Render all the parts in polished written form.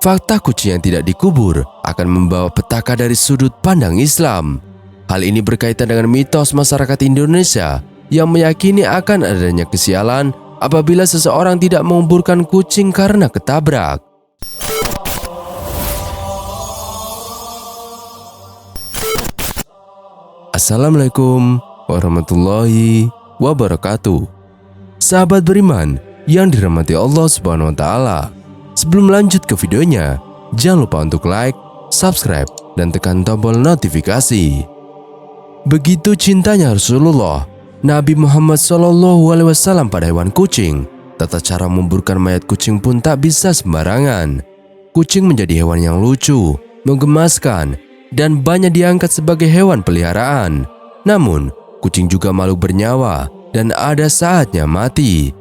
Fakta kucing yang tidak dikubur akan membawa petaka dari sudut pandang Islam. Hal ini berkaitan dengan mitos masyarakat Indonesia yang meyakini akan adanya kesialan apabila seseorang tidak menguburkan kucing karena ketabrak. Assalamualaikum warahmatullahi wabarakatuh. Sahabat beriman yang dirahmati Allah Subhanahu wa taala. Sebelum lanjut ke videonya, jangan lupa untuk like, subscribe, dan tekan tombol notifikasi. Begitu cintanya Rasulullah Nabi Muhammad SAW pada hewan kucing, tata cara menguburkan mayat kucing pun tak bisa sembarangan. Kucing menjadi hewan yang lucu, menggemaskan, dan banyak diangkat sebagai hewan peliharaan. Namun, kucing juga makhluk bernyawa dan ada saatnya mati.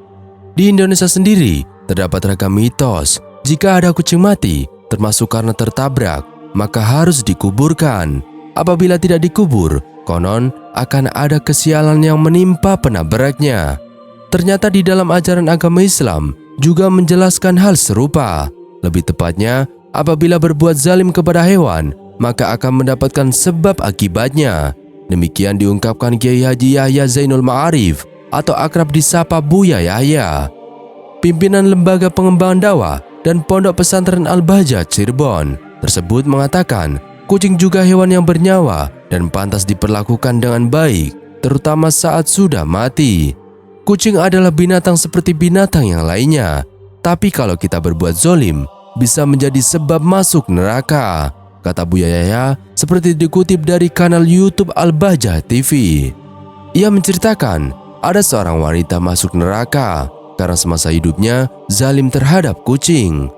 Di Indonesia sendiri, terdapat ragam mitos. Jika ada kucing mati, termasuk karena tertabrak, maka harus dikuburkan. Apabila tidak dikubur, konon akan ada kesialan yang menimpa penabraknya. Ternyata di dalam ajaran agama Islam juga menjelaskan hal serupa. Lebih tepatnya, apabila berbuat zalim kepada hewan, maka akan mendapatkan sebab akibatnya. Demikian diungkapkan Kiai Haji Yahya Zainul Ma'arif atau akrab disapa Buya Yahya, pimpinan Lembaga Pengembangan Dakwah dan Pondok Pesantren Al-Bahjah Cirebon tersebut mengatakan kucing juga hewan yang bernyawa dan pantas diperlakukan dengan baik, terutama saat sudah mati. Kucing adalah binatang seperti binatang yang lainnya, tapi kalau kita berbuat zolim, bisa menjadi sebab masuk neraka, kata Buya Yahya seperti dikutip dari kanal YouTube Al-Bahjah TV. Ia menceritakan ada seorang wanita masuk neraka karena semasa hidupnya zalim terhadap kucing.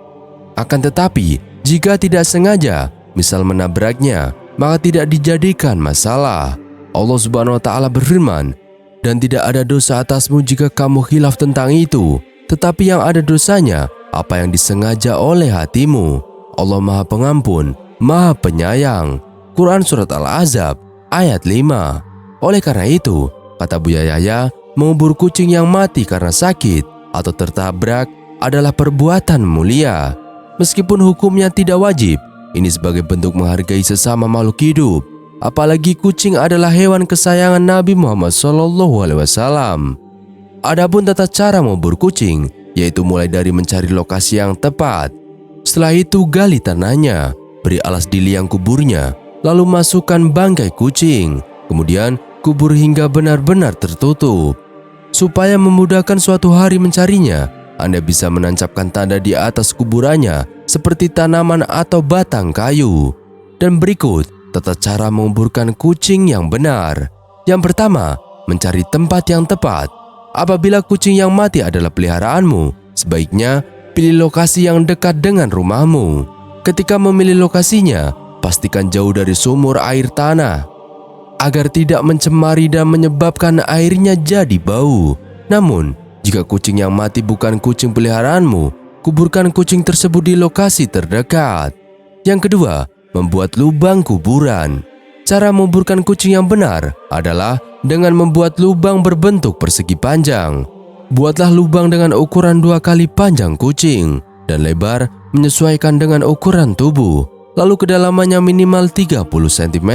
Akan tetapi, jika tidak sengaja, misal menabraknya, maka tidak dijadikan masalah. Allah Subhanahu wa taala berfirman, "Dan tidak ada dosa atasmu jika kamu khilaf tentang itu, tetapi yang ada dosanya apa yang disengaja oleh hatimu. Allah Maha Pengampun, Maha Penyayang." Quran Surat Al-Ahzab ayat 5. Oleh karena itu, kata Buya Yahya, mengubur kucing yang mati karena sakit atau tertabrak adalah perbuatan mulia. Meskipun hukumnya tidak wajib, ini sebagai bentuk menghargai sesama makhluk hidup. Apalagi kucing adalah hewan kesayangan Nabi Muhammad SAW. Adapun tata cara mengubur kucing, yaitu mulai dari mencari lokasi yang tepat. Setelah itu gali tanahnya, beri alas di liang kuburnya, lalu masukkan bangkai kucing. Kemudian kubur hingga benar-benar tertutup. Supaya memudahkan suatu hari mencarinya, Anda bisa menancapkan tanda di atas kuburannya seperti tanaman atau batang kayu. Dan berikut tata cara menguburkan kucing yang benar. Yang pertama, mencari tempat yang tepat. Apabila kucing yang mati adalah peliharaanmu, sebaiknya pilih lokasi yang dekat dengan rumahmu. Ketika memilih lokasinya, pastikan jauh dari sumur air tanah agar tidak mencemari dan menyebabkan airnya jadi bau. Namun, jika kucing yang mati bukan kucing peliharaanmu, kuburkan kucing tersebut di lokasi terdekat. Yang kedua, membuat lubang kuburan. Cara menguburkan kucing yang benar adalah dengan membuat lubang berbentuk persegi panjang. Buatlah lubang dengan ukuran 2 kali panjang kucing dan lebar menyesuaikan dengan ukuran tubuh, lalu kedalamannya minimal 30 cm.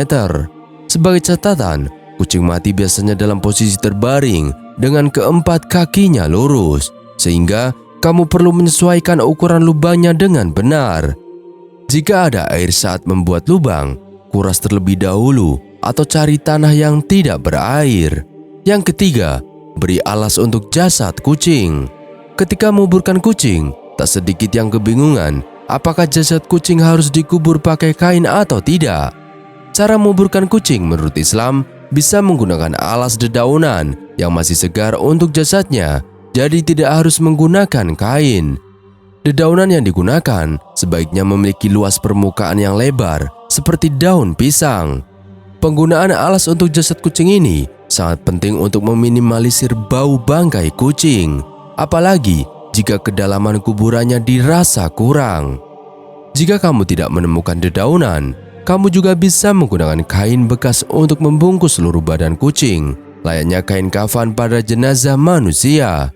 Sebagai catatan, kucing mati biasanya dalam posisi terbaring dengan keempat kakinya lurus, sehingga kamu perlu menyesuaikan ukuran lubangnya dengan benar. Jika ada air saat membuat lubang, kuras terlebih dahulu atau cari tanah yang tidak berair. Yang ketiga, beri alas untuk jasad kucing. Ketika menguburkan kucing, tak sedikit yang kebingungan apakah jasad kucing harus dikubur pakai kain atau tidak. Cara menguburkan kucing menurut Islam bisa menggunakan alas dedaunan yang masih segar untuk jasadnya, jadi tidak harus menggunakan kain. Dedaunan yang digunakan sebaiknya memiliki luas permukaan yang lebar seperti daun pisang. Penggunaan alas untuk jasad kucing ini sangat penting untuk meminimalisir bau bangkai kucing, apalagi jika kedalaman kuburannya dirasa kurang. Jika kamu tidak menemukan dedaunan, kamu juga bisa menggunakan kain bekas untuk membungkus seluruh badan kucing, layaknya kain kafan pada jenazah manusia.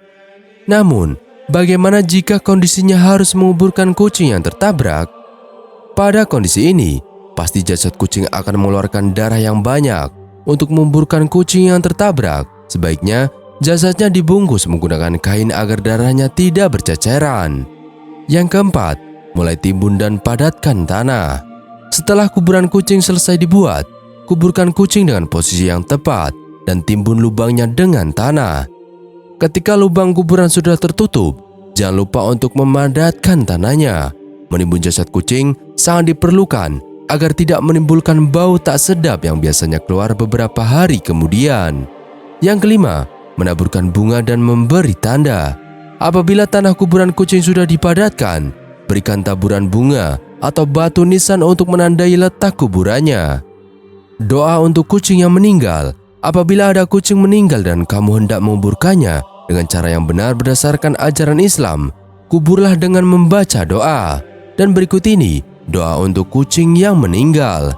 Namun, Bagaimana jika kondisinya harus menguburkan kucing yang tertabrak? Pada kondisi ini, pasti jasad kucing akan mengeluarkan darah yang banyak. Untuk menguburkan kucing yang tertabrak, sebaiknya jasadnya dibungkus menggunakan kain agar darahnya tidak berceceran. Yang keempat, mulai timbun dan padatkan tanah. Setelah kuburan kucing selesai dibuat, kuburkan kucing dengan posisi yang tepat dan timbun lubangnya dengan tanah. Ketika lubang kuburan sudah tertutup, jangan lupa untuk memadatkan tanahnya. Menimbun jasad kucing sangat diperlukan agar tidak menimbulkan bau tak sedap yang biasanya keluar beberapa hari kemudian. Yang kelima, menaburkan bunga dan memberi tanda. Apabila tanah kuburan kucing sudah dipadatkan, berikan taburan bunga atau batu nisan untuk menandai letak kuburannya. Doa untuk kucing yang meninggal. Apabila ada kucing meninggal dan kamu hendak menguburkannya dengan cara yang benar berdasarkan ajaran Islam, kuburlah dengan membaca doa. Dan berikut ini doa untuk kucing yang meninggal.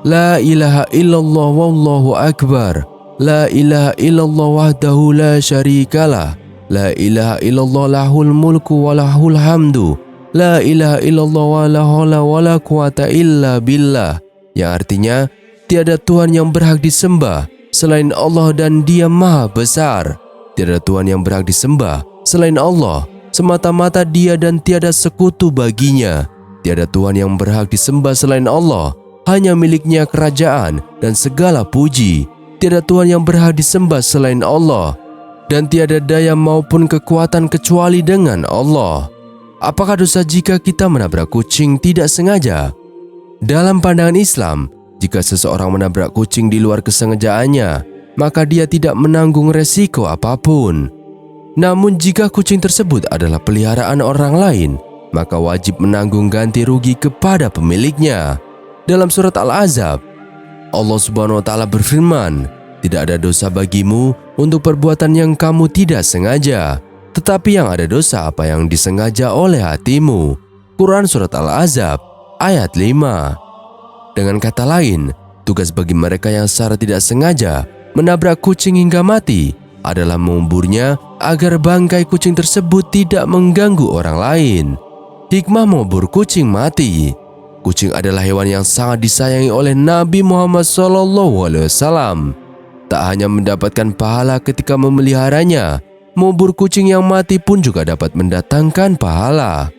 La ilaha illallah wallahu akbar. La ilaha illallah wahdahu la syarikalah. La ilaha illallah lahul mulku wa lahul hamdu. La ilaha illallah wa la hawla wa la quwata illa billah. Yang artinya, tiada Tuhan yang berhak disembah selain Allah dan Dia Maha Besar. Tiada Tuhan yang berhak disembah selain Allah, semata-mata Dia dan tiada sekutu baginya. Tiada Tuhan yang berhak disembah selain Allah, hanya miliknya kerajaan dan segala puji. Tiada Tuhan yang berhak disembah selain Allah, dan tiada daya maupun kekuatan kecuali dengan Allah. Apakah dosa jika kita menabrak kucing tidak sengaja? Dalam pandangan Islam, jika seseorang menabrak kucing di luar kesengajaannya, maka dia tidak menanggung resiko apapun. Namun jika kucing tersebut adalah peliharaan orang lain, maka wajib menanggung ganti rugi kepada pemiliknya. Dalam surat Al-Ahzab, Allah Subhanahu wa Ta'ala berfirman, tidak ada dosa bagimu untuk perbuatan yang kamu tidak sengaja, tetapi yang ada dosa apa yang disengaja oleh hatimu. Quran surat Al-Ahzab ayat 5. Dengan kata lain, tugas bagi mereka yang secara tidak sengaja menabrak kucing hingga mati adalah menguburnya agar bangkai kucing tersebut tidak mengganggu orang lain. Hikmah mengubur kucing mati. Kucing adalah hewan yang sangat disayangi oleh Nabi Muhammad SAW. Tak hanya mendapatkan pahala ketika memeliharanya, mengubur kucing yang mati pun juga dapat mendatangkan pahala.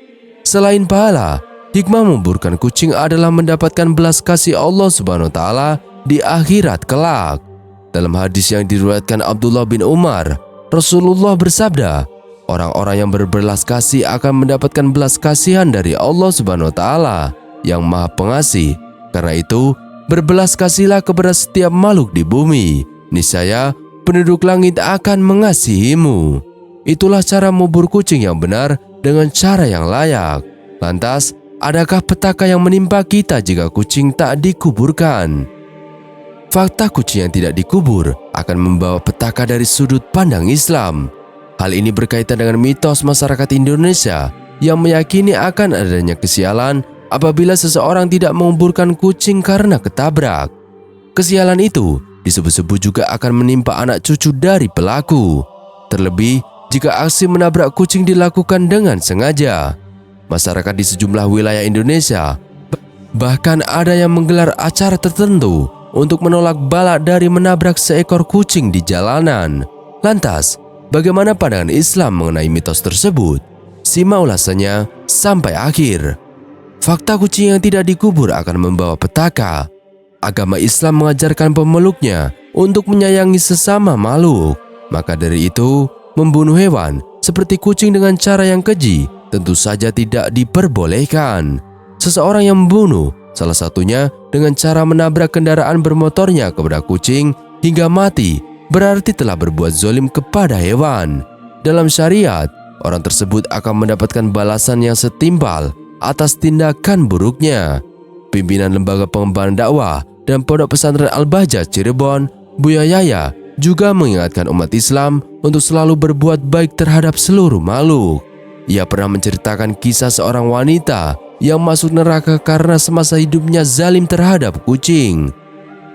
Selain pahala, hikmah menguburkan kucing adalah mendapatkan belas kasih Allah Subhanahu wa Ta'ala di akhirat kelak. Dalam hadis yang diriwayatkan Abdullah bin Umar, Rasulullah bersabda, orang-orang yang berbelas kasih akan mendapatkan belas kasihan dari Allah Subhanahu wa Ta'ala yang Maha Pengasih. Karena itu, berbelas kasihlah kepada setiap makhluk di bumi. Niscaya penduduk langit akan mengasihimu. Itulah cara mengubur kucing yang benar dengan cara yang layak. Lantas, adakah petaka yang menimpa kita jika kucing tak dikuburkan? Fakta kucing yang tidak dikubur akan membawa petaka dari sudut pandang Islam. Hal ini berkaitan dengan mitos masyarakat Indonesia yang meyakini akan adanya kesialan apabila seseorang tidak menguburkan kucing karena ketabrak. Kesialan itu disebut-sebut juga akan menimpa anak cucu dari pelaku. Terlebih jika aksi menabrak kucing dilakukan dengan sengaja. Masyarakat di sejumlah wilayah Indonesia bahkan ada yang menggelar acara tertentu untuk menolak bala dari menabrak seekor kucing di jalanan. Lantas, bagaimana pandangan Islam mengenai mitos tersebut? Simak ulasannya sampai akhir. Fakta kucing yang tidak dikubur akan membawa petaka. Agama Islam mengajarkan pemeluknya untuk menyayangi sesama makhluk. Maka dari itu, membunuh hewan seperti kucing dengan cara yang keji tentu saja tidak diperbolehkan. Seseorang yang membunuh, salah satunya dengan cara menabrak kendaraan bermotornya kepada kucing hingga mati, berarti telah berbuat zalim kepada hewan. Dalam syariat, orang tersebut akan mendapatkan balasan yang setimpal atas tindakan buruknya. Pimpinan Lembaga Pengembangan Dakwah dan Pondok Pesantren Al-Bahjah Cirebon, Buya Yaya, juga mengingatkan umat Islam untuk selalu berbuat baik terhadap seluruh makhluk. Ia pernah menceritakan kisah seorang wanita yang masuk neraka karena semasa hidupnya zalim terhadap kucing.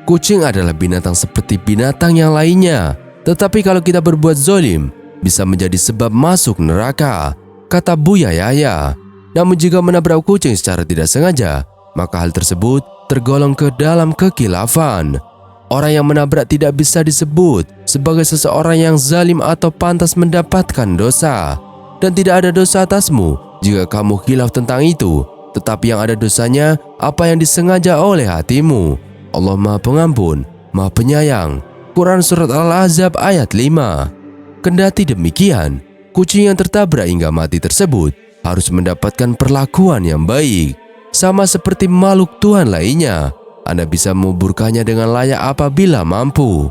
Kucing adalah binatang seperti binatang yang lainnya, tetapi kalau kita berbuat zalim, bisa menjadi sebab masuk neraka, kata Buya Yahya. Namun jika menabrak kucing secara tidak sengaja, maka hal tersebut tergolong ke dalam kekhilafan. Orang yang menabrak tidak bisa disebut sebagai seseorang yang zalim atau pantas mendapatkan dosa. Dan tidak ada dosa atasmu jika kamu khilaf tentang itu, tetapi yang ada dosanya apa yang disengaja oleh hatimu. Allah Maha Pengampun, Maha Penyayang. Quran Surat Al-Ahzab ayat 5. Kendati demikian, kucing yang tertabrak hingga mati tersebut harus mendapatkan perlakuan yang baik. Sama seperti makhluk Tuhan lainnya, Anda bisa menguburkannya dengan layak apabila mampu.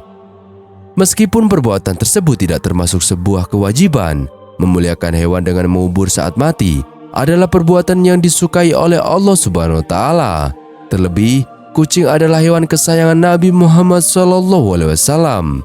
Meskipun perbuatan tersebut tidak termasuk sebuah kewajiban, memuliakan hewan dengan mengubur saat mati adalah perbuatan yang disukai oleh Allah Subhanahu wa Ta'ala. Terlebih, kucing adalah hewan kesayangan Nabi Muhammad SAW.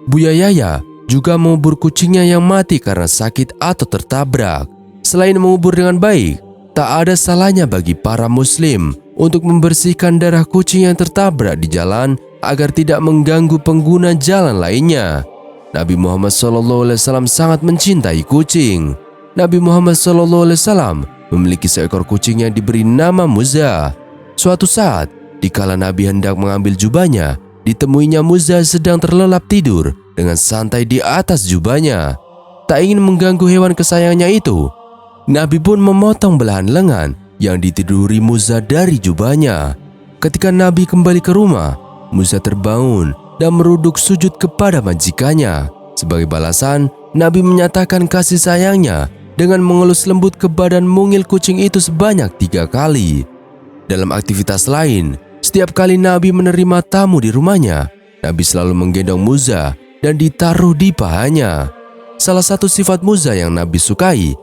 Buya Yahya juga mengubur kucingnya yang mati karena sakit atau tertabrak. Selain mengubur dengan baik, tak ada salahnya bagi para muslim untuk membersihkan darah kucing yang tertabrak di jalan agar tidak mengganggu pengguna jalan lainnya. Nabi Muhammad SAW sangat mencintai kucing. Nabi Muhammad SAW memiliki seekor kucing yang diberi nama Muzah. Suatu saat, dikala Nabi hendak mengambil jubahnya, ditemuinya Muzah sedang terlelap tidur dengan santai di atas jubahnya. Tak ingin mengganggu hewan kesayangannya itu, Nabi pun memotong belahan lengan yang ditiduri Muzah dari jubahnya. Ketika Nabi kembali ke rumah, Muzah terbangun dan meruduk sujud kepada majikannya. Sebagai balasan, Nabi menyatakan kasih sayangnya dengan mengelus lembut ke badan mungil kucing itu sebanyak 3 kali. Dalam aktivitas lain, setiap kali Nabi menerima tamu di rumahnya, Nabi selalu menggendong Muzah dan ditaruh di pahanya. Salah satu sifat Muzah yang Nabi sukai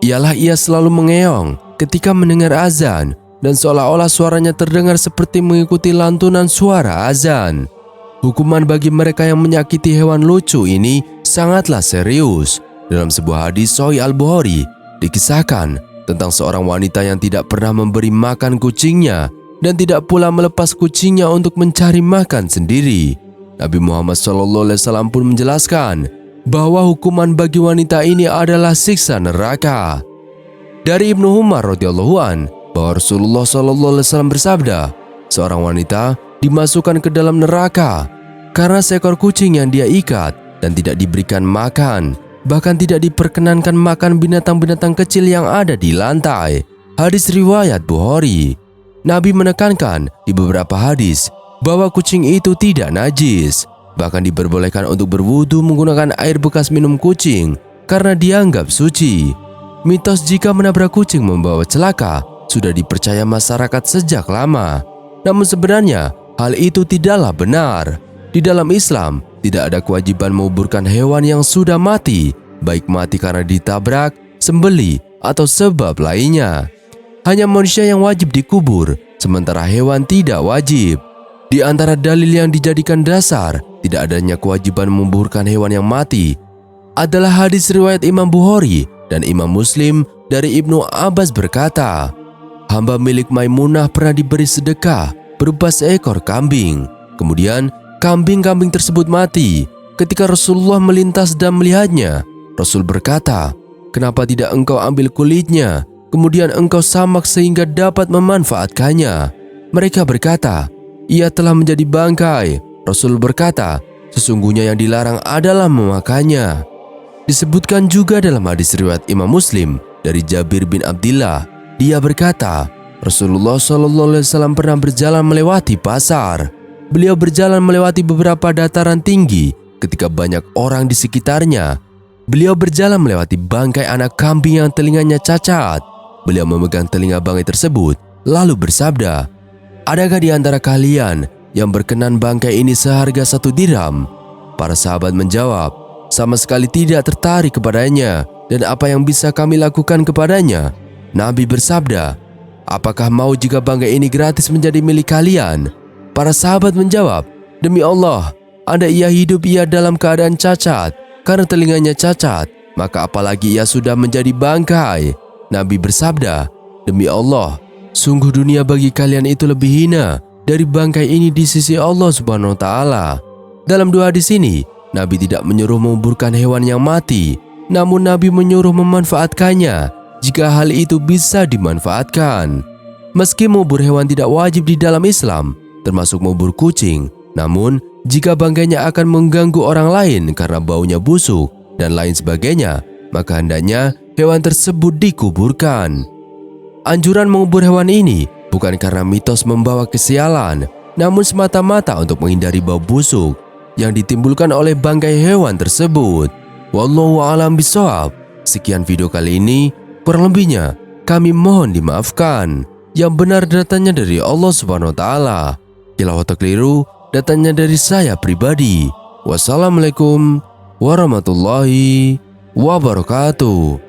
ialah ia selalu mengeong ketika mendengar azan dan seolah-olah suaranya terdengar seperti mengikuti lantunan suara azan. Hukuman bagi mereka yang menyakiti hewan lucu ini sangatlah serius. Dalam sebuah hadis Sahih Al-Bukhari dikisahkan tentang seorang wanita yang tidak pernah memberi makan kucingnya dan tidak pula melepas kucingnya untuk mencari makan sendiri. Nabi Muhammad SAW pun menjelaskan bahwa hukuman bagi wanita ini adalah siksa neraka. Dari Ibnu Umar radhiyallahu an bahwa Rasulullah SAW bersabda, seorang wanita dimasukkan ke dalam neraka karena seekor kucing yang dia ikat dan tidak diberikan makan, bahkan tidak diperkenankan makan binatang-binatang kecil yang ada di lantai. Hadis riwayat Bukhari. Nabi menekankan di beberapa hadis bahwa kucing itu tidak najis. Bahkan diperbolehkan untuk berwudu menggunakan air bekas minum kucing karena dianggap suci. Mitos jika menabrak kucing membawa celaka sudah dipercaya masyarakat sejak lama. Namun sebenarnya hal itu tidaklah benar. Di dalam Islam tidak ada kewajiban menguburkan hewan yang sudah mati, baik mati karena ditabrak, sembelih, atau sebab lainnya. Hanya manusia yang wajib dikubur, sementara hewan tidak wajib. Di antara dalil yang dijadikan dasar tidak adanya kewajiban menguburkan hewan yang mati adalah hadis riwayat Imam Bukhari dan Imam Muslim dari Ibnu Abbas berkata, hamba milik Maimunah pernah diberi sedekah berupa seekor kambing. Kemudian kambing-kambing tersebut mati. Ketika Rasulullah melintas dan melihatnya, Rasul berkata, kenapa tidak engkau ambil kulitnya, kemudian engkau samak sehingga dapat memanfaatkannya? Mereka berkata, ia telah menjadi bangkai. Rasul berkata, sesungguhnya yang dilarang adalah memakannya. Disebutkan juga dalam hadis riwayat Imam Muslim dari Jabir bin Abdillah, dia berkata, Rasulullah SAW pernah berjalan melewati pasar. Beliau berjalan melewati beberapa dataran tinggi ketika banyak orang di sekitarnya. Beliau berjalan melewati bangkai anak kambing yang telinganya cacat. Beliau memegang telinga bangkai tersebut lalu bersabda, adakah di antara kalian yang berkenan bangkai ini seharga 1 dirham? Para sahabat menjawab, sama sekali tidak tertarik kepadanya, dan apa yang bisa kami lakukan kepadanya? Nabi bersabda, apakah mau jika bangkai ini gratis menjadi milik kalian? Para sahabat menjawab, demi Allah, andai ia hidup ia dalam keadaan cacat, karena telinganya cacat, maka apalagi ia sudah menjadi bangkai. Nabi bersabda, demi Allah, sungguh dunia bagi kalian itu lebih hina dari bangkai ini di sisi Allah Subhanahu wa Ta'ala. Dalam 2 hadis ini, Nabi tidak menyuruh menguburkan hewan yang mati, namun Nabi menyuruh memanfaatkannya jika hal itu bisa dimanfaatkan. Meski mengubur hewan tidak wajib di dalam Islam, termasuk mengubur kucing, namun jika bangkainya akan mengganggu orang lain karena baunya busuk dan lain sebagainya, maka hendaknya hewan tersebut dikuburkan. Anjuran mengubur hewan ini bukan karena mitos membawa kesialan, namun semata-mata untuk menghindari bau busuk yang ditimbulkan oleh bangkai hewan tersebut. Wallahu a'lam bishawab. Sekian video kali ini, kurang lebihnya kami mohon dimaafkan. Yang benar datanya dari Allah Subhanahu wa taala. Bila watak keliru datanya dari saya pribadi. Wassalamualaikum warahmatullahi wabarakatuh.